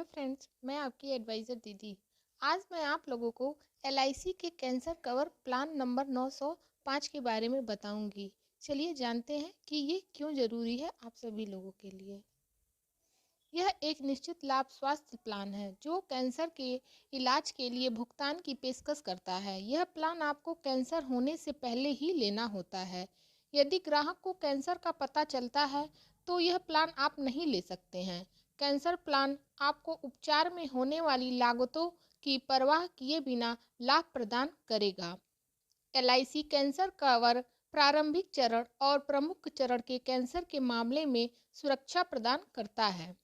Friends, मैं आपकी adviser दीदी। आज मैं आप लोगों को एलआईसी के कैंसर कवर प्लान नंबर 905 के बारे में बताऊंगी। चलिए जानते हैं कि ये क्यों ज़रूरी है आप सभी लोगों के लिए। यह एक निश्चित लाभ स्वास्थ्य प्लान है जो कैंसर के इलाज के लिए भुगतान की पेशकश करता है। यह प्लान आपको कैंसर होने से पहले ही लेना होता है। यदि ग्राहक को कैंसर का पता चलता है तो यह प्लान आप नहीं ले सकते हैं। कैंसर प्लान आपको उपचार में होने वाली लागतों की परवाह किए बिना लाभ प्रदान करेगा। एलआईसी कैंसर कवर प्रारंभिक चरण और प्रमुख चरण के कैंसर के मामले में सुरक्षा प्रदान करता है।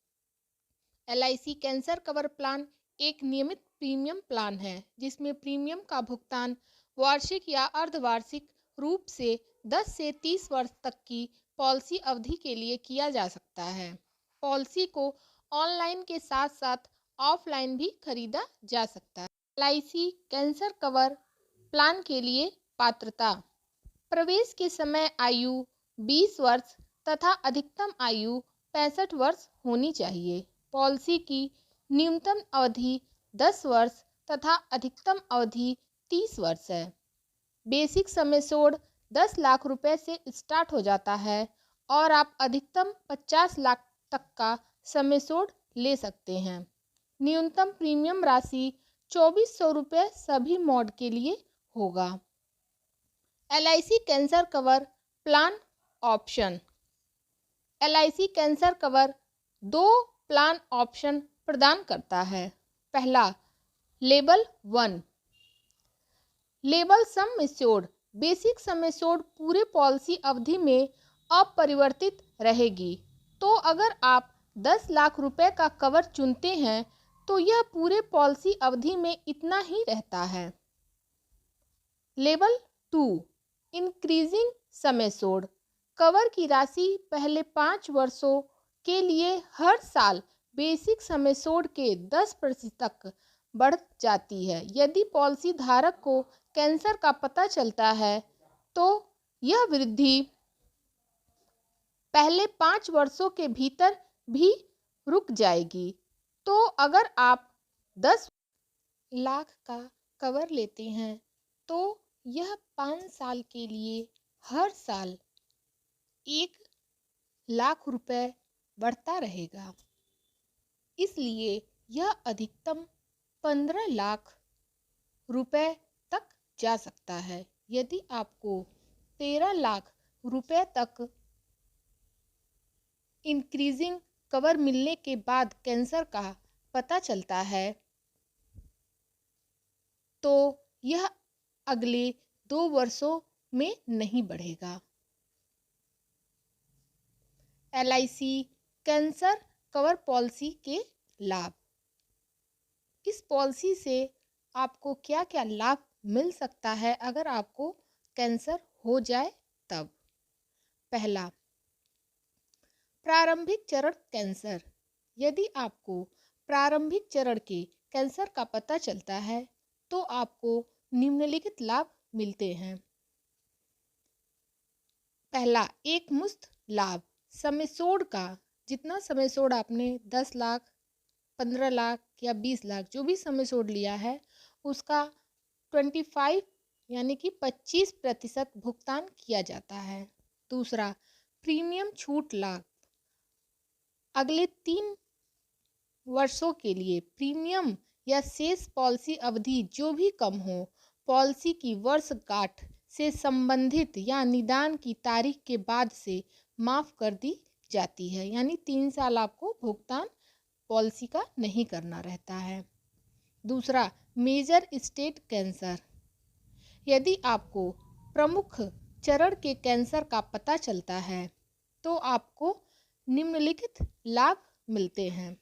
एलआईसी कैंसर कवर प्लान एक नियमित प्रीमियम प्लान है जिसमें प्रीमियम का भुगतान वार्षिक या अर्धवार्षिक रूप से 10 से 30 वर्ष तक की पॉलिसी अवधि के लिए किया जा सकता है। पॉलिसी को ऑनलाइन के साथ साथ ऑफलाइन भी खरीदा जा सकता है। एलआईसी कैंसर कवर प्लान के लिए पात्रता। प्रवेश के समय आयु 20 वर्ष तथा अधिकतम आयु 65 वर्ष होनी चाहिए। पॉलिसी की न्यूनतम अवधि 10 वर्ष तथा अधिकतम अवधि 30 वर्ष है। बेसिक समय सोड 10 लाख रुपए से स्टार्ट हो जाता है और आप अधिकतम 50 लाख तक का समय सोड ले सकते हैं। न्यूनतम प्रीमियम राशि 2400 रुपये सभी मॉड के लिए होगा। LIC cancer cover plan option. LIC cancer cover 2 plan option प्रदान करता है। पहला, level 1 level sum assured. Basic sum assured पूरे पॉलिसी अवधि में अपरिवर्तित रहेगी। तो अगर आप 10 लाख रुपए का कवर चुनते हैं तो यह पूरे पॉलिसी अवधि में इतना ही रहता है। Level 2 increasing sum assured. Cover की राशि पहले 5 वर्षों के लिए हर साल बेसिक सम एश्योर्ड के 10% तक बढ़ जाती है। यदि पॉलिसी धारक को कैंसर का पता चलता है तो यह वृद्धि पहले 5 वर्षों के भीतर भी रुक जाएगी। तो अगर आप 10 लाख का कवर लेते हैं तो यह 5 साल के लिए हर साल 1 लाख रुपए बढ़ता रहेगा। इसलिए यह अधिकतम 15 लाख रुपए तक जा सकता है। यदि आपको 13 लाख रुपए तक इंक्रीजिंग कवर मिलने के बाद कैंसर का पता चलता है तो यह अगले 2 वर्षों में नहीं बढ़ेगा। एलआईसी कैंसर कवर पॉलिसी के लाभ। इस पॉलिसी से आपको क्या क्या लाभ मिल सकता है अगर आपको कैंसर हो जाए तब। पहला, प्रारंभिक चरण कैंसर। यदि आपको प्रारंभिक चरण के कैंसर का पता चलता है तो आपको निम्नलिखित लाभ मिलते हैं। पहला, एक मुश्त लाभ। समय सोड का जितना समय सोड आपने 10 लाख 15 लाख या 20 लाख जो भी समय सोड लिया है उसका 25 यानी कि 25% भुगतान किया जाता है। दूसरा, प्रीमियम छूट लाभ। अगले 3 वर्षों के लिए प्रीमियम या शेष पॉलिसी अवधि जो भी कम हो पॉलिसी की वर्षगांठ से संबंधित या निदान की तारीख के बाद से माफ़ कर दी जाती है। यानी 3 साल आपको भुगतान पॉलिसी का नहीं करना रहता है। दूसरा, मेजर स्टेज कैंसर। यदि आपको प्रमुख चरण के कैंसर का पता चलता है तो आपको निम्नलिखित लाभ मिलते हैं।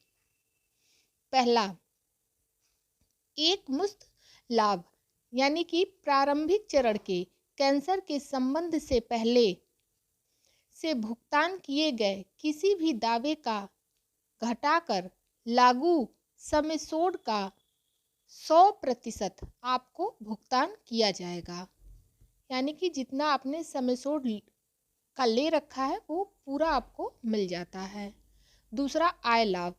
पहला, एक मुश्त लाभ यानी कि प्रारंभिक चरण के कैंसर के संबंध से पहले से भुगतान किए गए किसी भी दावे का घटाकर लागू सम एश्योर्ड का 100% आपको भुगतान किया जाएगा। यानी कि जितना आपने सम एश्योर्ड का ले रखा है वो पूरा आपको मिल जाता है। दूसरा, आय लाभ।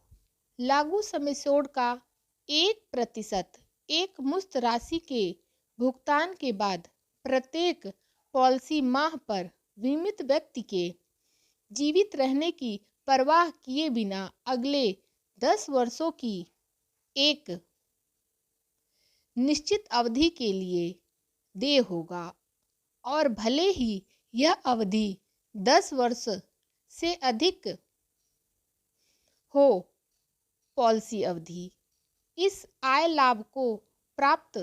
लागू समेशोड का 1% एक मुश्त राशि के भुगतान के बाद प्रत्येक पॉलिसी माह पर बीमित व्यक्ति के जीवित रहने की परवाह किए बिना अगले 10 वर्षों की एक निश्चित अवधि के लिए देय होगा, और भले ही यह अवधि 10 वर्ष से अधिक हो। पॉलिसी अवधि इस आय लाभ को प्राप्त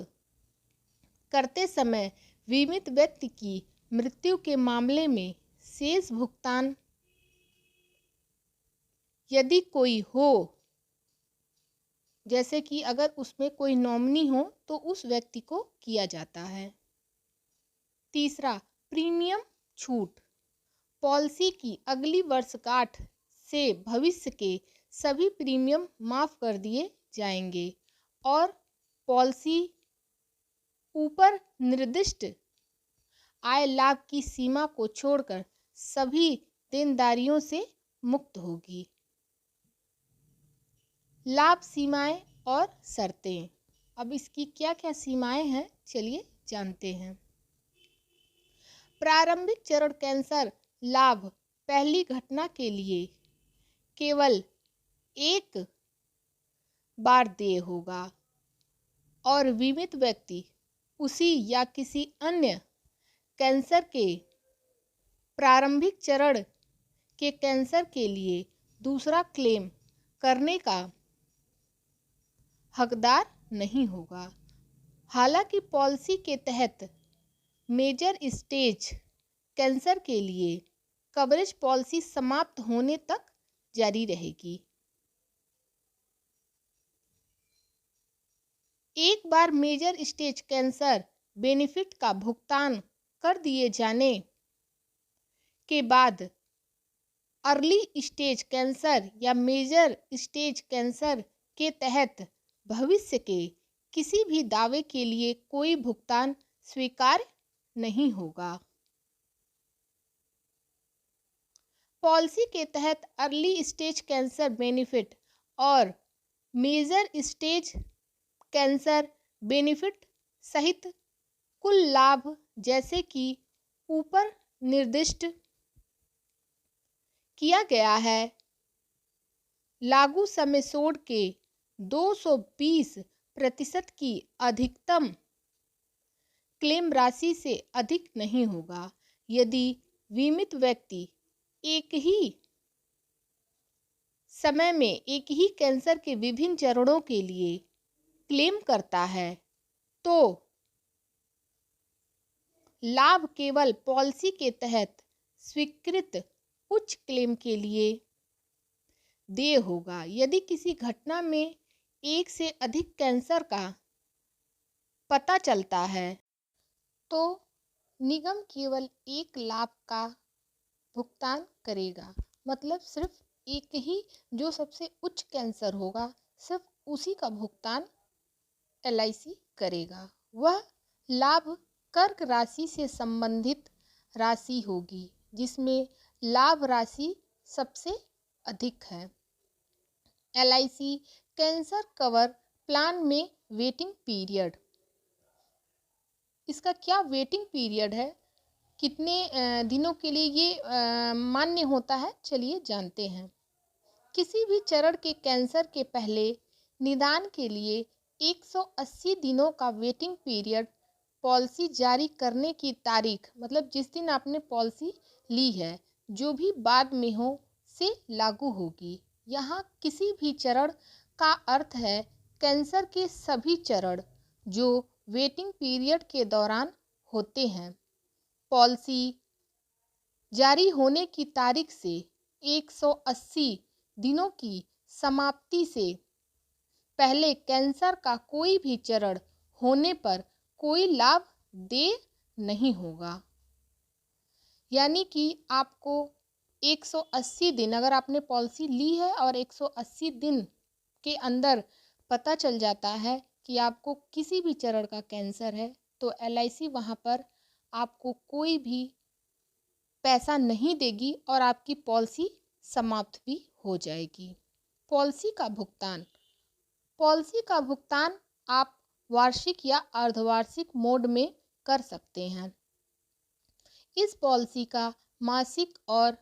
करते समय बीमित व्यक्ति की मृत्यु के मामले में शेष भुगतान यदि कोई हो, जैसे कि अगर उसमें कोई नॉमिनी हो तो उस व्यक्ति को किया जाता है। तीसरा, प्रीमियम छूट। पॉलिसी की अगली वर्षगांठ से भविष्य के सभी प्रीमियम माफ कर दिए जाएंगे और पॉलिसी ऊपर निर्दिष्ट आय लाभ की सीमा को छोड़कर सभी देनदारियों से मुक्त होगी। लाभ सीमाएं और शर्तें। अब इसकी क्या क्या सीमाएं हैं, चलिए जानते हैं। प्रारंभिक चरण कैंसर लाभ पहली घटना के लिए केवल एक बार देय होगा और बीमित व्यक्ति उसी या किसी अन्य कैंसर के प्रारंभिक चरण के कैंसर के लिए दूसरा क्लेम करने का हकदार नहीं होगा। हालांकि पॉलिसी के तहत मेजर स्टेज कैंसर के लिए कवरेज पॉलिसी समाप्त होने तक जारी रहेगी। एक बार मेजर स्टेज कैंसर बेनिफिट का भुगतान कर दिए जाने के बाद अर्ली स्टेज कैंसर या मेजर स्टेज कैंसर के तहत भविष्य के किसी भी दावे के लिए कोई भुगतान स्वीकार्य नहीं होगा। पॉलिसी के तहत अर्ली स्टेज कैंसर बेनिफिट और मेजर स्टेज कैंसर बेनिफिट सहित कुल लाभ जैसे कि ऊपर निर्दिष्ट किया गया है, लागू समेशोड के 220% की अधिकतम क्लेम राशि से अधिक नहीं होगा। यदि बीमित व्यक्ति एक ही समय में एक ही कैंसर के विभिन्न चरणों के लिए क्लेम करता है तो लाभ केवल पॉलिसी के तहत स्वीकृत उच्च क्लेम के लिए देय होगा। यदि किसी घटना में एक से अधिक कैंसर का पता चलता है तो निगम केवल एक लाभ का भुगतान करेगा। मतलब सिर्फ एक ही जो सबसे उच्च कैंसर होगा, सिर्फ उसी का भुगतान LIC करेगा। वह लाभ कर्क राशि से संबंधित राशि होगी जिसमें लाभ राशि सबसे अधिक है। LIC कैंसर कवर प्लान में वेटिंग पीरियड। इसका क्या वेटिंग पीरियड है, कितने दिनों के लिए ये मान्य होता है, चलिए जानते हैं। किसी भी चरण के कैंसर के पहले निदान के लिए 180 दिनों का वेटिंग पीरियड पॉलिसी जारी करने की तारीख, मतलब जिस दिन आपने पॉलिसी ली है, जो भी बाद में हो से लागू होगी। यहाँ किसी भी चरण का अर्थ है कैंसर के सभी चरण जो वेटिंग पीरियड के दौरान होते हैं। पॉलिसी जारी होने की तारीख से 180 दिनों की समाप्ति से पहले कैंसर का कोई भी चरण होने पर कोई लाभ देय नहीं होगा। यानी कि आपको 180 दिन, अगर आपने पॉलिसी ली है और 180 दिन के अंदर पता चल जाता है कि आपको किसी भी चरण का कैंसर है, तो LIC वहाँ पर आपको कोई भी पैसा नहीं देगी और आपकी पॉलिसी समाप्त भी हो जाएगी। पॉलिसी का भुगतान। पॉलिसी का भुगतान आप वार्षिक या अर्धवार्षिक मोड में कर सकते हैं। इस पॉलिसी का मासिक और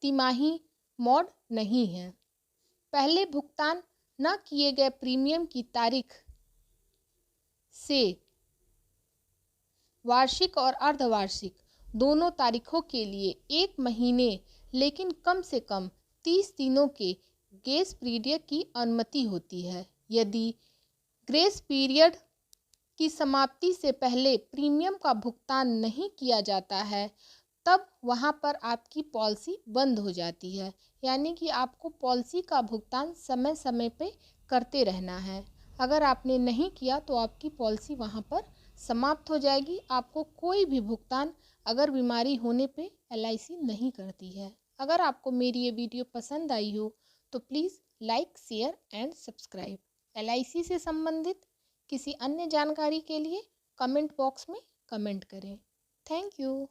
तिमाही मोड नहीं है। पहले भुगतान न किए गए प्रीमियम की तारीख से वार्षिक और अर्धवार्षिक दोनों तारीखों के लिए 1 महीने लेकिन कम से कम 30 दिनों के ग्रेस पीरियड की अनुमति होती है। यदि ग्रेस पीरियड की समाप्ति से पहले प्रीमियम का भुगतान नहीं किया जाता है तब वहाँ पर आपकी पॉलिसी बंद हो जाती है। यानी कि आपको पॉलिसी का भुगतान समय समय पे करते रहना है। अगर आपने नहीं किया तो आपकी पॉलिसी वहाँ पर समाप्त हो जाएगी। आपको कोई भी भुगतान अगर बीमारी होने पे LIC नहीं करती है। अगर आपको मेरी ये वीडियो पसंद आई हो तो please like, share and subscribe. LIC से संबंधित किसी अन्य जानकारी के लिए कमेंट बॉक्स में कमेंट करें। Thank you.